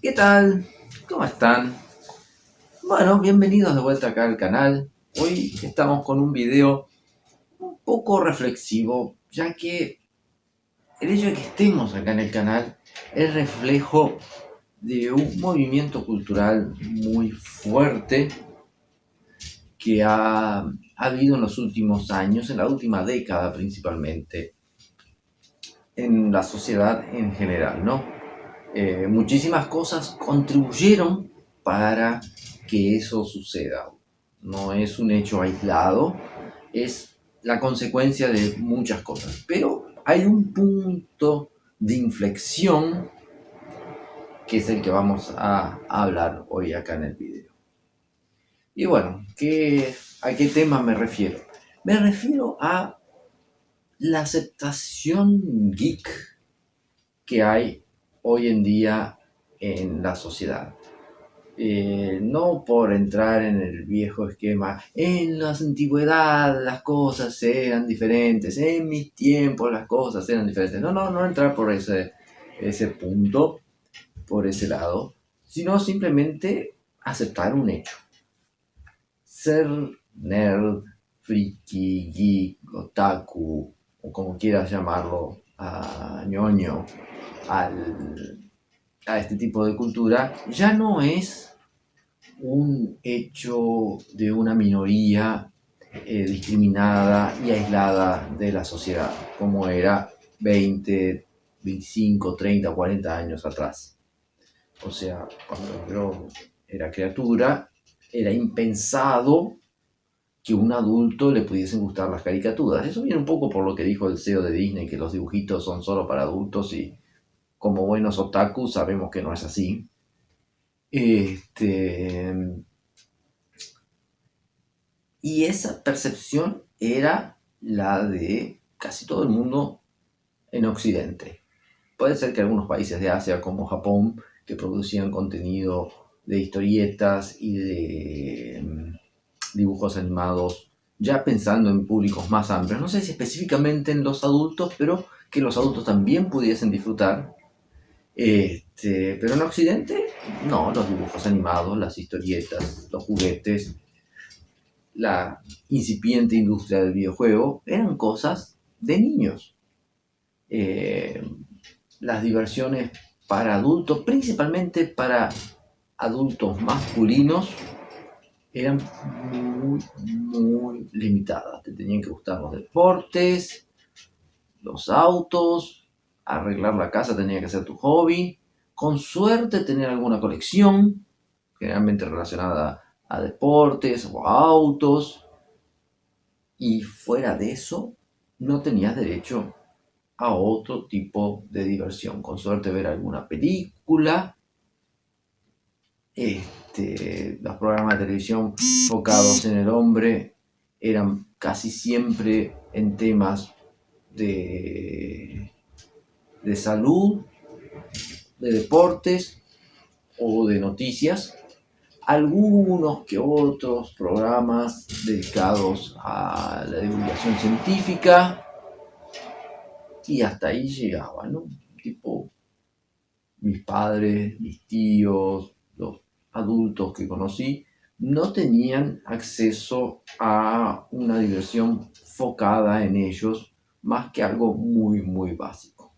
¿Qué tal? ¿Cómo están? Bueno, bienvenidos de vuelta acá al canal. Hoy estamos con un video un poco reflexivo, ya que el hecho de que estemos acá en el canal es reflejo de un movimiento cultural muy fuerte que ha habido en los últimos años, en la última década principalmente, en la sociedad en general, ¿no? Muchísimas cosas contribuyeron para que eso suceda. No es un hecho aislado, es la consecuencia de muchas cosas. Pero hay un punto de inflexión que es el que vamos a hablar hoy acá en el video. Y bueno, ¿a qué tema me refiero? Me refiero a la aceptación geek que hay hoy en día en la sociedad. No por entrar en el viejo esquema, en la antigüedad las cosas eran diferentes, en mis tiempos las cosas eran diferentes. No entrar por ese punto, por ese lado, sino simplemente aceptar un hecho. Ser nerd, friki, geek, otaku, o como quieras llamarlo, ñoño, a este tipo de cultura, ya no es un hecho de una minoría discriminada y aislada de la sociedad, como era 20, 25, 30, 40 años atrás. O sea, cuando yo era criatura, era impensado que un adulto le pudiesen gustar las caricaturas. Eso viene un poco por lo que dijo el CEO de Disney, que los dibujitos son solo para adultos y como buenos otakus sabemos que no es así. Este, y esa percepción era la de casi todo el mundo en Occidente. Puede ser que algunos países de Asia, como Japón, que producían contenido de historietas y de dibujos animados, ya pensando en públicos más amplios, no sé si específicamente en los adultos, pero que los adultos también pudiesen disfrutar. Pero en Occidente, no, los dibujos animados, las historietas, los juguetes, la incipiente industria del videojuego, eran cosas de niños. Eh, las diversiones para adultos, principalmente para adultos masculinos, eran muy limitadas. Te tenían que gustar los deportes, los autos, arreglar la casa tenía que ser tu hobby, con suerte tener alguna colección, generalmente relacionada a deportes o a autos, y fuera de eso no tenías derecho a otro tipo de diversión. Con suerte ver alguna película, los programas de televisión enfocados en el hombre eran casi siempre en temas de, de salud, de deportes o de noticias. Algunos que otros programas dedicados a la divulgación científica y hasta ahí llegaba, ¿no? Tipo, mis padres, mis tíos, los adultos que conocí, no tenían acceso a una diversión focada en ellos más que algo muy básico.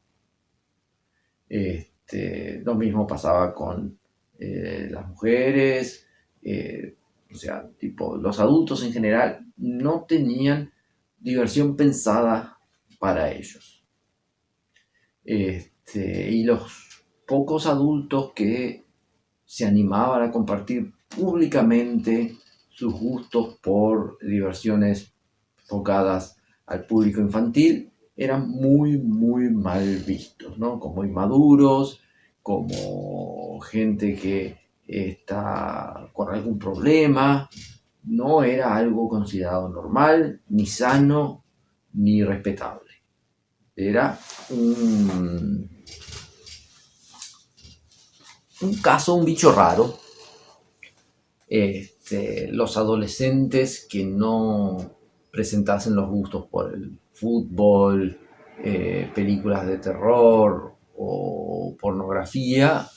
Lo mismo pasaba con las mujeres, o sea, tipo, los adultos en general no tenían diversión pensada para ellos. Y los pocos adultos que se animaban a compartir públicamente sus gustos por diversiones enfocadas al público infantil eran muy mal vistos, ¿no? Como inmaduros, como gente que está con algún problema. No era algo considerado normal, ni sano, ni respetable. Era un caso, un bicho raro. Los adolescentes que no presentasen los gustos por el fútbol, películas de terror o pornografía,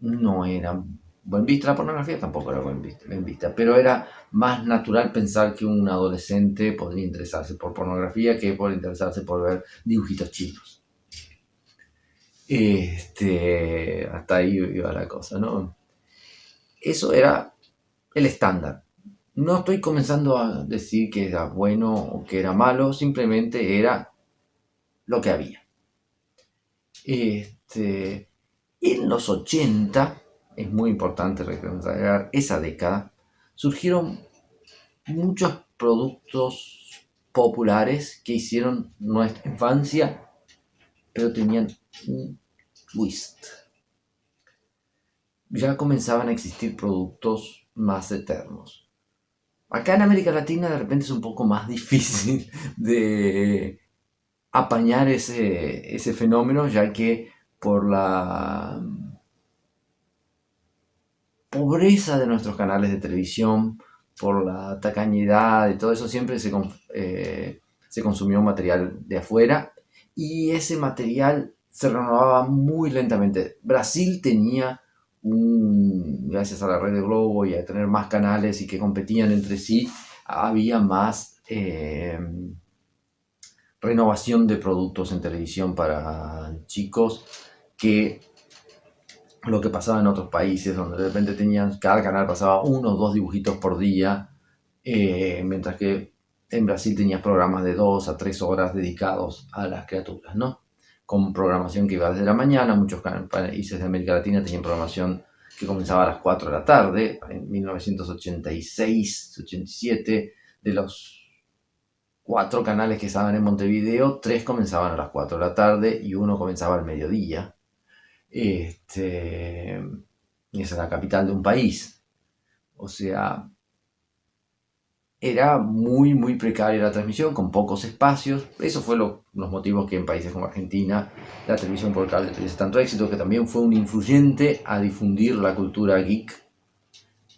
no era buen vista, la pornografía tampoco era bien vista, pero era más natural pensar que un adolescente podría interesarse por pornografía que por interesarse por ver dibujitos chinos. Hasta ahí iba la cosa, ¿no? Eso era el estándar. No estoy comenzando a decir que era bueno o que era malo, simplemente era lo que había. Este, en los 80, es muy importante recordar esa década, surgieron muchos productos populares que hicieron nuestra infancia, pero tenían un twist. Ya comenzaban a existir productos más eternos. Acá en América Latina de repente es un poco más difícil de apañar ese fenómeno, ya que por la pobreza de nuestros canales de televisión, por la tacañedad y todo eso, siempre se consumió material de afuera y ese material se renovaba muy lentamente. Brasil tenía gracias a la red de Globo y a tener más canales y que competían entre sí, había más renovación de productos en televisión para chicos que lo que pasaba en otros países, donde de repente tenían, cada canal pasaba 1 o 2 dibujitos por día, mientras que en Brasil tenías programas de 2 a 3 horas dedicados a las criaturas, ¿no? Con programación que iba desde la mañana, muchos países de América Latina tenían programación que comenzaba a las 4 de la tarde, en 1986, 87, de los 4 canales que estaban en Montevideo, 3 comenzaban a las 4 de la tarde y uno comenzaba al mediodía. Esa es la capital de un país. O sea, era muy, muy precaria la transmisión, con pocos espacios. Eso fue los motivos que en países como Argentina la televisión por cable tuviese tanto éxito, que también fue un influyente a difundir la cultura geek.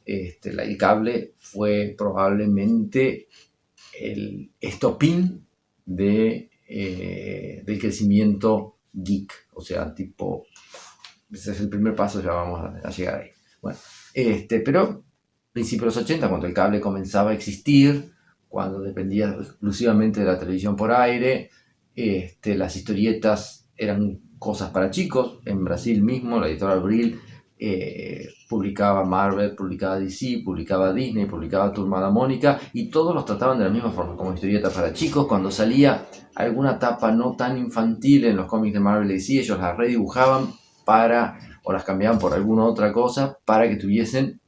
El cable fue probablemente el estopín del crecimiento geek. O sea, tipo, ese es el primer paso, ya vamos a llegar ahí. Bueno, pero principios de los 80, cuando el cable comenzaba a existir, cuando dependía exclusivamente de la televisión por aire, las historietas eran cosas para chicos. En Brasil mismo, la editora Abril publicaba Marvel, publicaba DC, publicaba Disney, publicaba Turma Mónica, y todos los trataban de la misma forma, como historietas para chicos. Cuando salía alguna tapa no tan infantil en los cómics de Marvel y DC, ellos las redibujaban o las cambiaban por alguna otra cosa para que tuviesen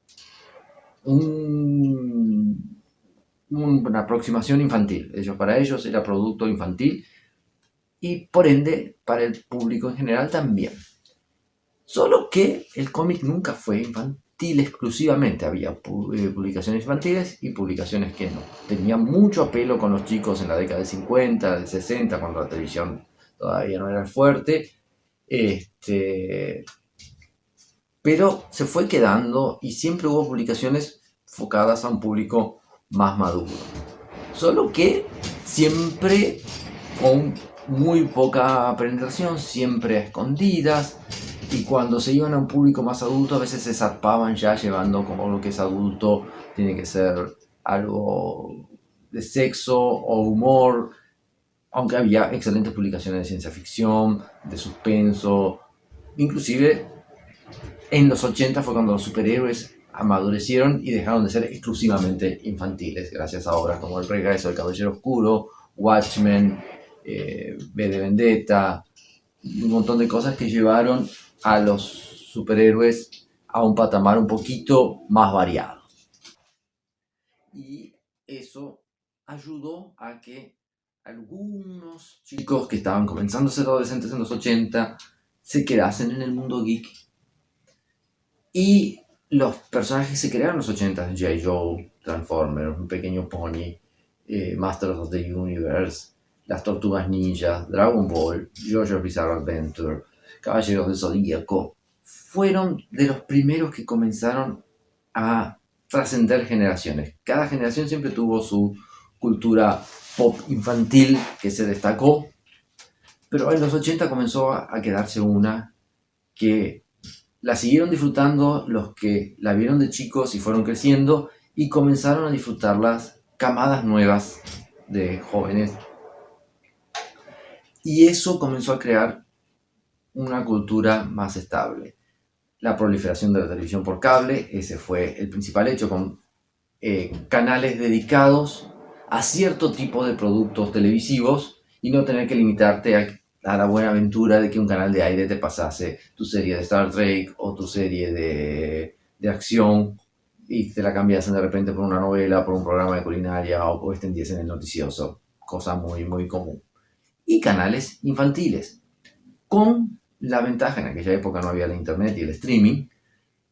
una aproximación infantil. Para ellos era producto infantil y por ende para el público en general también. Solo que el cómic nunca fue infantil exclusivamente. Había publicaciones infantiles y publicaciones que no. Tenía mucho apelo con los chicos en la década de 50, de 60, cuando la televisión todavía no era fuerte. Pero se fue quedando y siempre hubo publicaciones enfocadas a un público más maduro. Solo que siempre con muy poca penetración, siempre a escondidas, y cuando se iban a un público más adulto a veces se zarpaban ya llevando como lo que es adulto, tiene que ser algo de sexo o humor, aunque había excelentes publicaciones de ciencia ficción, de suspenso, inclusive en los 80 fue cuando los superhéroes amadurecieron y dejaron de ser exclusivamente infantiles, gracias a obras como El regreso del Caballero Oscuro, Watchmen, V de Vendetta, un montón de cosas que llevaron a los superhéroes a un patamar un poquito más variado. Y eso ayudó a que algunos chicos que estaban comenzando a ser adolescentes en los 80 se quedasen en el mundo geek. Y los personajes que se crearon en los 80, G.I. Joe, Transformers, Un Pequeño Pony, Masters of the Universe, Las Tortugas Ninja, Dragon Ball, JoJo's Bizarre Adventure, Caballeros del Zodíaco, fueron de los primeros que comenzaron a trascender generaciones. Cada generación siempre tuvo su cultura pop infantil que se destacó, pero en los 80 comenzó a quedarse una que La siguieron disfrutando los que la vieron de chicos y fueron creciendo y comenzaron a disfrutarlas camadas nuevas de jóvenes. Y eso comenzó a crear una cultura más estable. La proliferación de la televisión por cable, ese fue el principal hecho, con canales dedicados a cierto tipo de productos televisivos y no tener que limitarte a la buena aventura de que un canal de aire te pasase tu serie de Star Trek o tu serie de acción y te la cambiasen de repente por una novela, por un programa de culinaria o extendiesen el noticioso, cosa muy, muy común. Y canales infantiles, con la ventaja, en aquella época no había la internet y el streaming,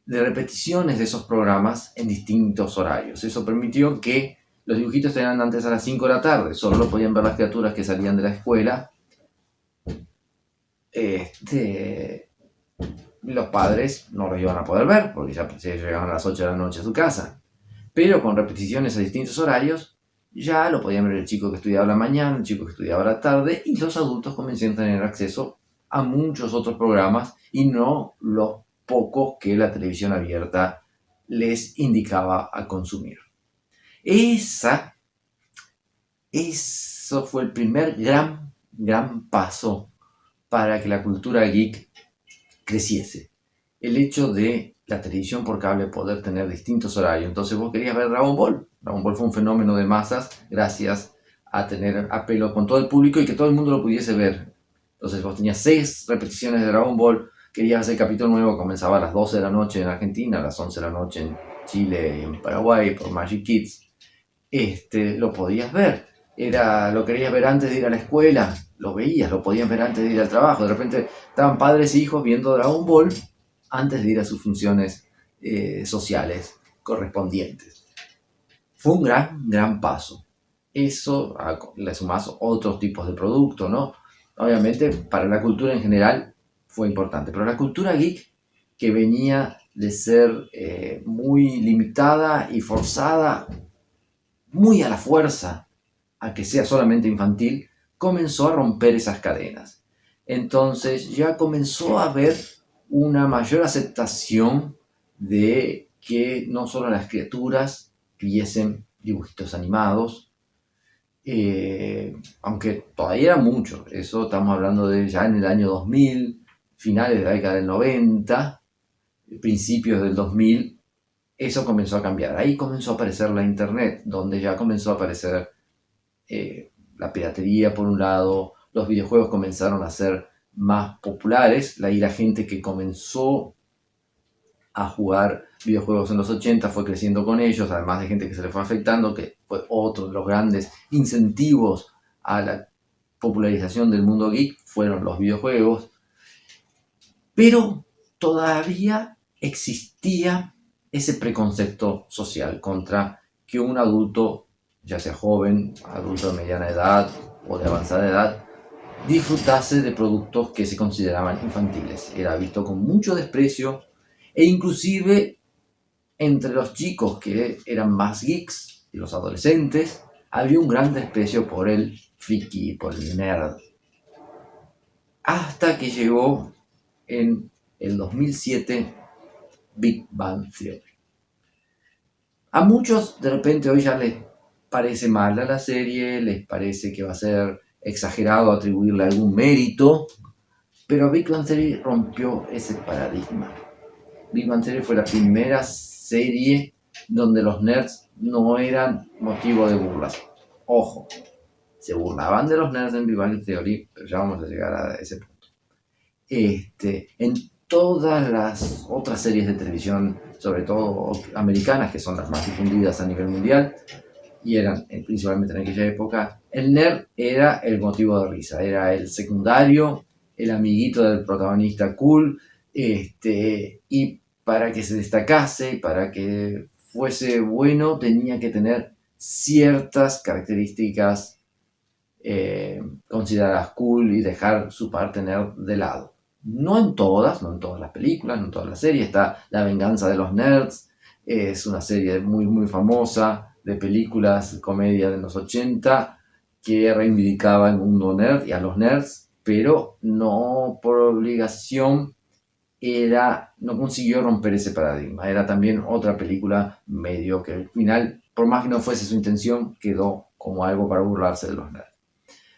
de repeticiones de esos programas en distintos horarios. Eso permitió que los dibujitos eran antes a las 5 de la tarde, solo lo podían ver las criaturas que salían de la escuela. Los padres no los iban a poder ver porque ya llegaban a las 8 de la noche a su casa. Pero con repeticiones a distintos horarios, ya lo podían ver el chico que estudiaba la mañana, el chico que estudiaba la tarde, y los adultos comenzaron a tener acceso a muchos otros programas y no los pocos que la televisión abierta les indicaba a consumir. Eso fue el primer gran paso para que la cultura geek creciese. El hecho de la televisión por cable poder tener distintos horarios. Entonces vos querías ver Dragon Ball. Dragon Ball fue un fenómeno de masas gracias a tener apelo con todo el público y que todo el mundo lo pudiese ver. Entonces vos tenías 6 repeticiones de Dragon Ball, querías hacer el capítulo nuevo, comenzaba a las 12 de la noche en Argentina, a las 11 de la noche en Chile y en Paraguay por Magic Kids. Lo podías ver. Lo querías ver antes de ir a la escuela, lo veías, lo podías ver antes de ir al trabajo. De repente estaban padres e hijos viendo Dragon Ball antes de ir a sus funciones sociales correspondientes. Fue un gran paso. Eso le sumás otros tipos de productos, ¿no? Obviamente para la cultura en general fue importante, pero la cultura geek, que venía de ser muy limitada y forzada, muy a la fuerza, a que sea solamente infantil, comenzó a romper esas cadenas. Entonces ya comenzó a haber una mayor aceptación de que no solo las criaturas viesen dibujitos animados, aunque todavía era mucho. Eso estamos hablando de ya en el año 2000, finales de la década del 90, principios del 2000, eso comenzó a cambiar. Ahí comenzó a aparecer la internet, donde ya comenzó a aparecer la piratería por un lado, los videojuegos comenzaron a ser más populares, y la gente que comenzó a jugar videojuegos en los 80 fue creciendo con ellos, además de gente que se le fue afectando, que fue otro de los grandes incentivos a la popularización del mundo geek, fueron los videojuegos. Pero todavía existía ese preconcepto social contra que un adulto, ya sea joven, adulto de mediana edad o de avanzada edad, disfrutase de productos que se consideraban infantiles. Era visto con mucho desprecio e inclusive entre los chicos que eran más geeks y los adolescentes había un gran desprecio por el friki, por el nerd. Hasta que llegó en el 2007 Big Bang Theory. A muchos de repente hoy ya les parece mala la serie, les parece que va a ser exagerado atribuirle algún mérito, pero Big Bang Theory rompió ese paradigma. Big Bang Theory fue la primera serie donde los nerds no eran motivo de burlas. Ojo, se burlaban de los nerds en Big Bang Theory, pero ya vamos a llegar a ese punto. En todas las otras series de televisión, sobre todo americanas, que son las más difundidas a nivel mundial, y eran principalmente en aquella época, el nerd era el motivo de risa, era el secundario, el amiguito del protagonista cool, y para que se destacase, para que fuese bueno, tenía que tener ciertas características consideradas cool y dejar su parte nerd de lado. No en todas las películas, no en todas las series. Está La venganza de los nerds, es una serie muy muy famosa de películas, comedia de los 80, que reivindicaba el mundo nerd y a los nerds, pero no por obligación no consiguió romper ese paradigma. Era también otra película medio que al final, por más que no fuese su intención, quedó como algo para burlarse de los nerds.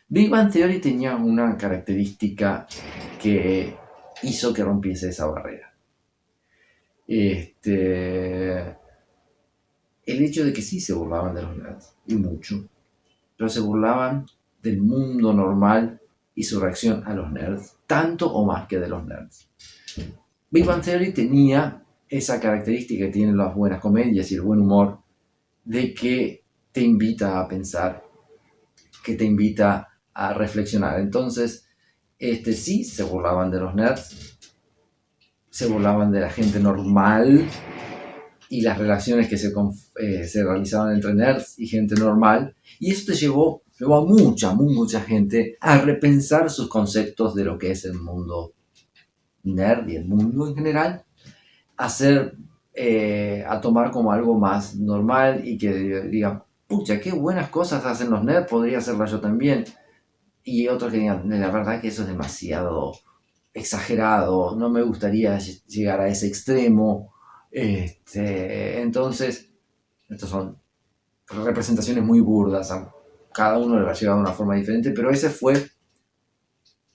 Big Bang Theory tenía una característica que hizo que rompiese esa barrera. El hecho de que sí se burlaban de los nerds, y mucho, pero se burlaban del mundo normal y su reacción a los nerds, tanto o más que de los nerds. Big Bang Theory tenía esa característica que tienen las buenas comedias y el buen humor, de que te invita a pensar, que te invita a reflexionar. Entonces, sí se burlaban de los nerds, se burlaban de la gente normal y las relaciones que se realizaban entre nerds y gente normal, y eso te llevó a mucha gente a repensar sus conceptos de lo que es el mundo nerd y el mundo en general, a tomar como algo más normal y que digan, pucha, qué buenas cosas hacen los nerds, podría hacerlas yo también. Y otros que digan, la verdad que eso es demasiado exagerado, no me gustaría llegar a ese extremo. Entonces, estas son representaciones muy burdas, cada uno lo ha llevado de una forma diferente, pero ese fue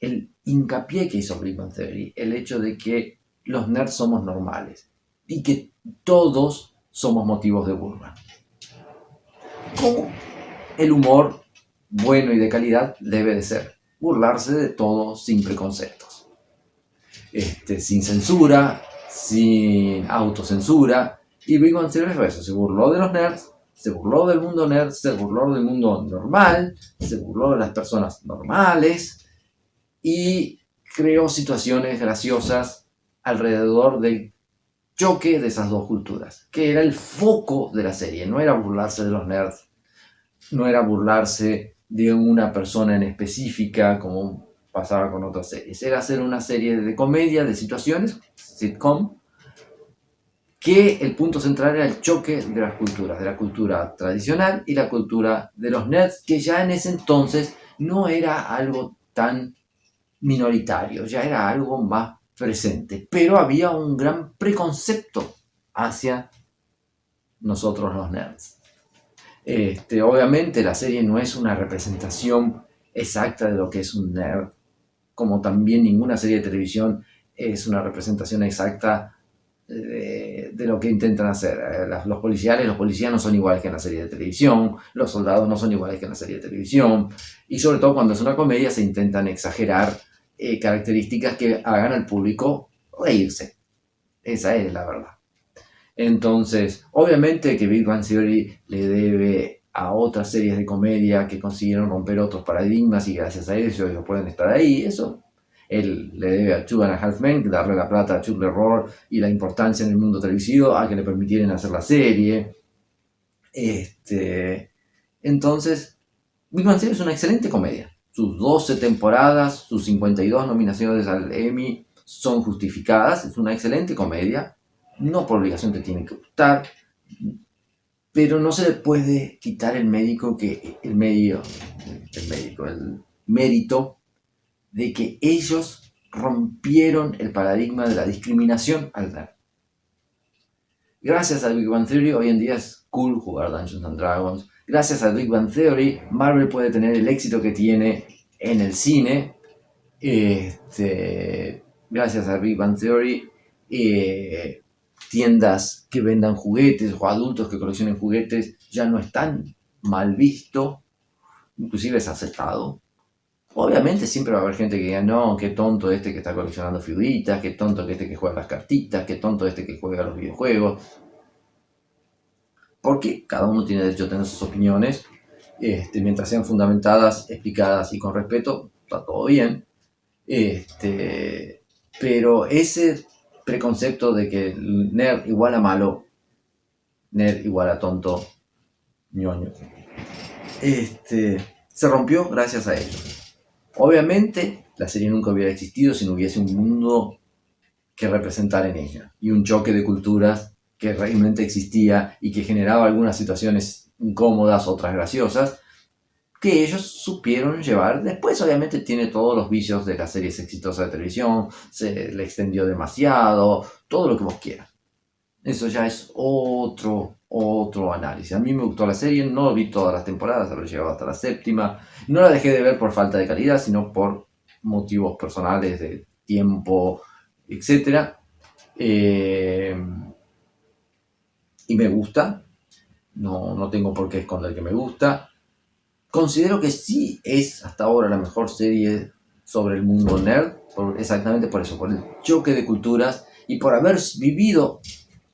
el hincapié que hizo Big Bang Theory, el hecho de que los nerds somos normales y que todos somos motivos de burla. Como el humor bueno y de calidad debe de ser, burlarse de todo sin preconceptos, sin censura, sin autocensura. Y Big Bang Theory fue eso, se burló de los nerds, se burló del mundo nerd, se burló del mundo normal, se burló de las personas normales y creó situaciones graciosas alrededor del choque de esas dos culturas, que era el foco de la serie. No era burlarse de los nerds, no era burlarse de una persona en específica como pasaba con otras series, era hacer una serie de comedia, de situaciones, sitcom, que el punto central era el choque de las culturas, de la cultura tradicional y la cultura de los nerds, que ya en ese entonces no era algo tan minoritario, ya era algo más presente, pero había un gran preconcepto hacia nosotros los nerds. Obviamente la serie no es una representación exacta de lo que es un nerd, como también ninguna serie de televisión es una representación exacta de lo que intentan hacer. Los policías no son iguales que en la serie de televisión, los soldados no son iguales que en la serie de televisión, y sobre todo cuando es una comedia se intentan exagerar características que hagan al público reírse. Esa es la verdad. Entonces, obviamente que Big Bang Theory le debe a otras series de comedia que consiguieron romper otros paradigmas y gracias a ellos pueden estar ahí. Eso él le debe a Two and a Half Men, darle la plata a Chuck Lorre y la importancia en el mundo televisivo a que le permitieran hacer la serie. Entonces, Big Bang Theory es una excelente comedia. Sus 12 temporadas, sus 52 nominaciones al Emmy son justificadas. Es una excelente comedia. No por obligación te tiene que gustar, pero no se le puede quitar el mérito de que ellos rompieron el paradigma de la discriminación al nerd. Gracias a Big Bang Theory hoy en día es cool jugar Dungeons and Dragons. Gracias a Big Bang Theory Marvel puede tener el éxito que tiene en el cine. Gracias a Big Bang Theory tiendas que vendan juguetes o adultos que coleccionen juguetes ya no es tan mal visto, inclusive es aceptado. Obviamente siempre va a haber gente que diga, no, qué tonto este que está coleccionando figuritas, qué tonto este que juega las cartitas, qué tonto este que juega los videojuegos. Porque cada uno tiene derecho a tener sus opiniones, mientras sean fundamentadas, explicadas y con respeto, está todo bien. Pero ese preconcepto de que nerd igual a malo, nerd igual a tonto, ñoño, se rompió gracias a ellos. Obviamente la serie nunca hubiera existido si no hubiese un mundo que representar en ella y un choque de culturas que realmente existía y que generaba algunas situaciones incómodas, otras graciosas, que ellos supieron llevar. Después obviamente tiene todos los vicios de las series exitosas de televisión, se le extendió demasiado, todo lo que vos quieras. Eso ya es otro análisis. A mí me gustó la serie, no vi todas las temporadas, habré llegado hasta la séptima. No la dejé de ver por falta de calidad, sino por motivos personales de tiempo, etc. Y me gusta, no tengo por qué esconder que me gusta. Considero que sí es hasta ahora la mejor serie sobre el mundo nerd, exactamente por eso, por el choque de culturas y por haber vivido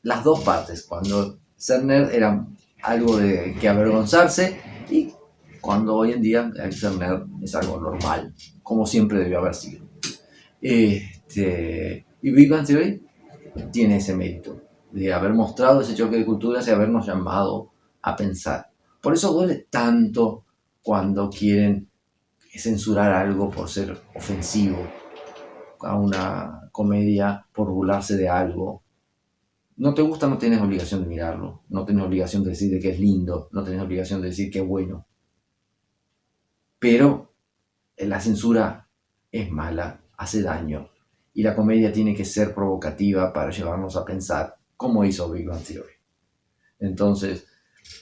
las dos partes, cuando ser nerd era algo de que avergonzarse y cuando hoy en día el ser nerd es algo normal, como siempre debió haber sido. Y Big Bang Theory tiene ese mérito de haber mostrado ese choque de culturas y habernos llamado a pensar. Por eso duele tanto cuando quieren censurar algo por ser ofensivo, a una comedia por burlarse de algo. No te gusta, no tienes obligación de mirarlo, no tienes obligación de decir que es lindo, no tienes obligación de decir que es bueno. Pero la censura es mala, hace daño, y la comedia tiene que ser provocativa para llevarnos a pensar, como hizo Big Bang Theory. Entonces,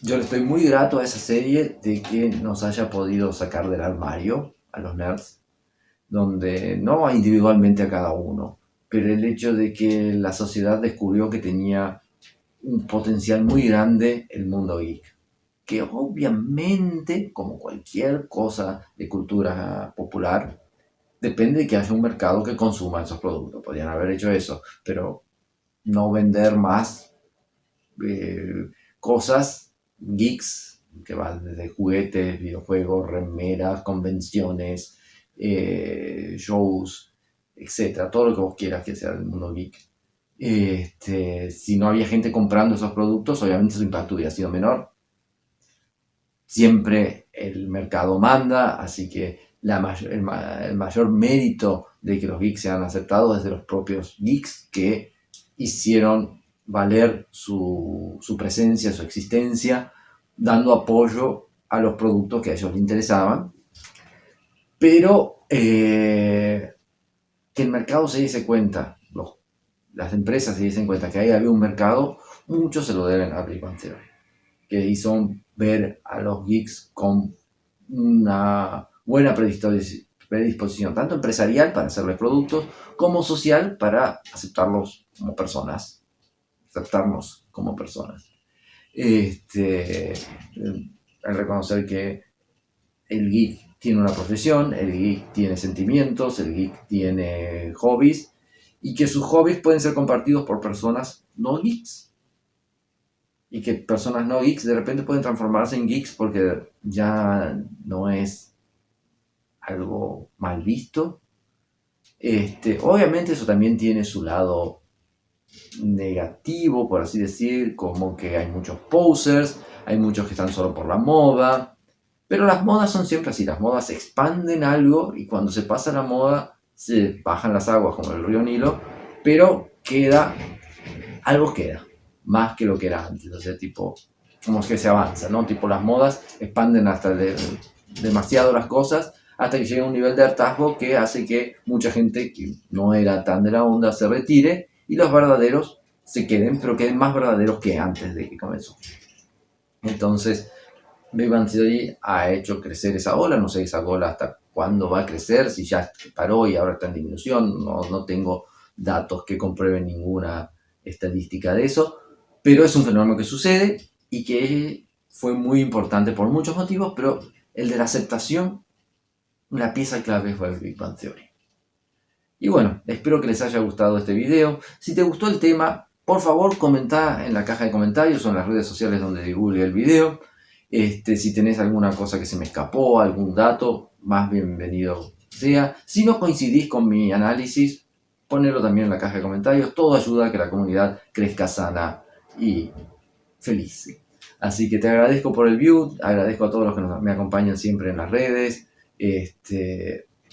yo le estoy muy grato a esa serie de que nos haya podido sacar del armario a los nerds, donde no individualmente a cada uno, pero el hecho de que la sociedad descubrió que tenía un potencial muy grande el mundo geek, que obviamente, como cualquier cosa de cultura popular, depende de que haya un mercado que consuma esos productos. Podrían haber hecho eso, pero no vender más cosas geeks, que van desde juguetes, videojuegos, remeras, convenciones, shows, etcétera, todo lo que vos quieras que sea del mundo geek. Si no había gente comprando esos productos, obviamente su impacto hubiera sido menor. Siempre el mercado manda, así que el mayor mérito de que los geeks sean aceptados es de los propios geeks que hicieron valer su presencia, su existencia, dando apoyo a los productos que a ellos les interesaban. Pero que el mercado se diese cuenta, las empresas se diesen cuenta que ahí había un mercado, mucho se lo deben a Big Bang Theory, que hizo ver a los geeks con una buena predisposición, tanto empresarial para hacerles productos, como social para aceptarlos como personas, aceptarnos como personas. El reconocer que el geek tiene una profesión, el geek tiene sentimientos, el geek tiene hobbies, y que sus hobbies pueden ser compartidos por personas no geeks. Y que personas no geeks de repente pueden transformarse en geeks porque ya no es algo mal visto. Obviamente eso también tiene su lado negativo, por así decir, como que hay muchos posers, hay muchos que están solo por la moda, pero las modas son siempre así, las modas expanden algo y cuando se pasa la moda se bajan las aguas como el río Nilo, pero algo queda, más que lo que era antes, o sea, tipo, como que se avanza, ¿no? Tipo, las modas expanden hasta demasiado las cosas, hasta que llega a un nivel de hartazgo que hace que mucha gente que no era tan de la onda se retire y los verdaderos se queden, pero queden más verdaderos que antes de que comenzó. Entonces, Big Bang Theory ha hecho crecer esa ola, no sé esa ola hasta cuándo va a crecer, si ya paró y ahora está en disminución, no tengo datos que comprueben ninguna estadística de eso, pero es un fenómeno que sucede y que fue muy importante por muchos motivos, pero el de la aceptación, la pieza clave fue el Big Bang Theory. Y bueno, espero que les haya gustado este video. Si te gustó el tema, por favor comenta en la caja de comentarios o en las redes sociales donde divulgue el video. Si tenés alguna cosa que se me escapó, algún dato, más bienvenido sea. Si no coincidís con mi análisis, ponelo también en la caja de comentarios. Todo ayuda a que la comunidad crezca sana y feliz. Así que te agradezco por el view, agradezco a todos los que me acompañan siempre en las redes,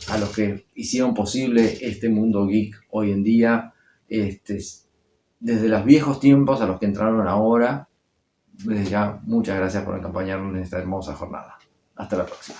a los que hicieron posible este mundo geek hoy en día, desde los viejos tiempos a los que entraron ahora. Desde ya, muchas gracias por acompañarnos en esta hermosa jornada. Hasta la próxima.